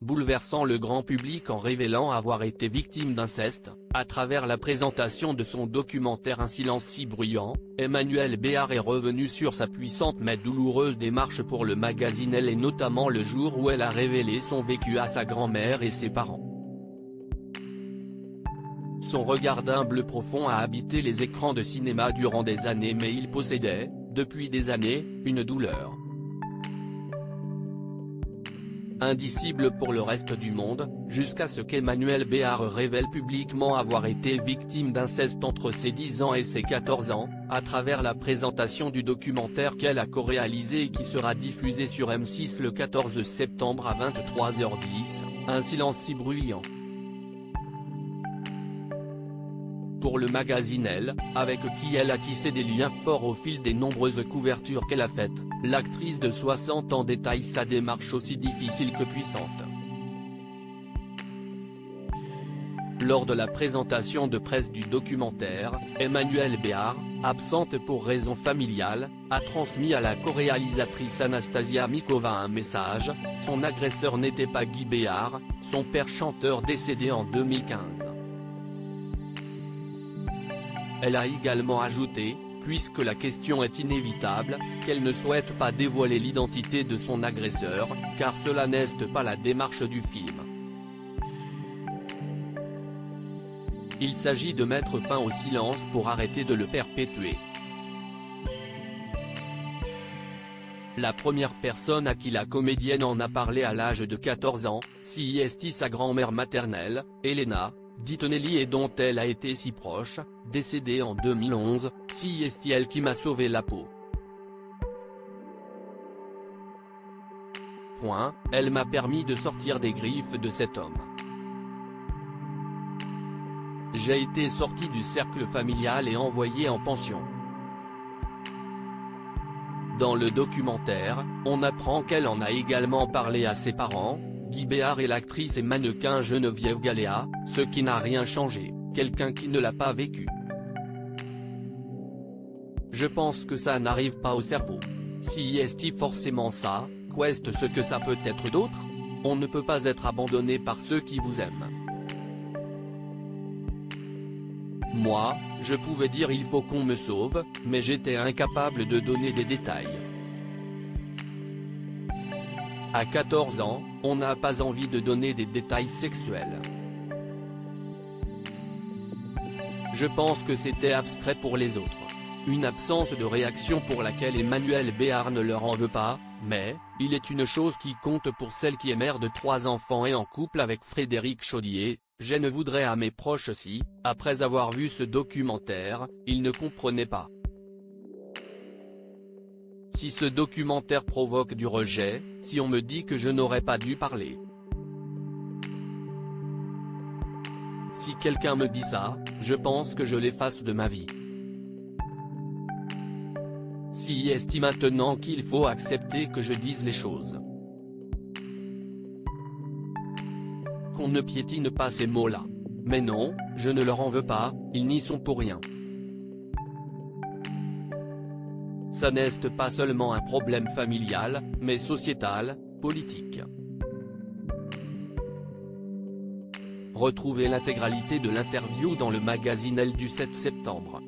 bouleversant le grand public en révélant avoir été victime d'inceste. À travers la présentation de son documentaire Un silence si bruyant, Emmanuelle Béard est revenue sur sa puissante mais douloureuse démarche pour le magazine Elle et notamment le jour où elle a révélé son vécu à sa grand-mère et ses parents. Son regard d'un bleu profond a habité les écrans de cinéma durant des années mais il possédait, depuis des années, une douleur indicible pour le reste du monde, jusqu'à ce qu'Emmanuelle Béard révèle publiquement avoir été victime d'inceste entre ses 10 ans et ses 14 ans, à travers la présentation du documentaire qu'elle a co-réalisé et qui sera diffusé sur M6 le 14 septembre à 23h10, Un silence si bruyant. Pour le magazine Elle, avec qui elle a tissé des liens forts au fil des nombreuses couvertures qu'elle a faites, l'actrice de 60 ans détaille sa démarche aussi difficile que puissante. Lors de la présentation de presse du documentaire, Emmanuelle Béard, absente pour raisons familiales, a transmis à la co-réalisatrice Anastasia Mikova un message. Son agresseur n'était pas Guy Béard, son père chanteur décédé en 2015. Elle a également ajouté, puisque la question est inévitable, qu'elle ne souhaite pas dévoiler l'identité de son agresseur, car cela n'est pas la démarche du film. Il s'agit de mettre fin au silence pour arrêter de le perpétuer. La première personne à qui la comédienne en a parlé à l'âge de 14 ans, c'est sa grand-mère maternelle, Elena, dite Nelly et dont elle a été si proche, décédée en 2011, c'est elle qui m'a sauvé la peau. Elle m'a permis de sortir des griffes de cet homme. J'ai été sortie du cercle familial et envoyée en pension. Dans le documentaire, on apprend qu'elle en a également parlé à ses parents, Guy Béard et l'actrice et mannequin Geneviève Galéa, ce qui n'a rien changé, quelqu'un qui ne l'a pas vécu. Je pense que ça n'arrive pas au cerveau. Si est forcément ça, qu'est ce que ça peut être d'autre? On ne peut pas être abandonné par ceux qui vous aiment. Moi, je pouvais dire il faut qu'on me sauve, mais j'étais incapable de donner des détails. À 14 ans, on n'a pas envie de donner des détails sexuels. Je pense que c'était abstrait pour les autres. Une absence de réaction pour laquelle Emmanuelle Béard ne leur en veut pas, mais, il est une chose qui compte pour celle qui est mère de 3 enfants et en couple avec Frédéric Chaudier. Je ne voudrais à mes proches si, après avoir vu ce documentaire, ils ne comprenaient pas. Si ce documentaire provoque du rejet, si on me dit que je n'aurais pas dû parler. Si quelqu'un me dit ça, je pense que je l'efface de ma vie. Si est maintenant qu'il faut accepter que je dise les choses. Qu'on ne piétine pas ces mots-là. Mais non, je ne leur en veux pas, ils n'y sont pour rien. Ça n'est pas seulement un problème familial, mais sociétal, politique. Retrouvez l'intégralité de l'interview dans le magazine Elle du 7 septembre.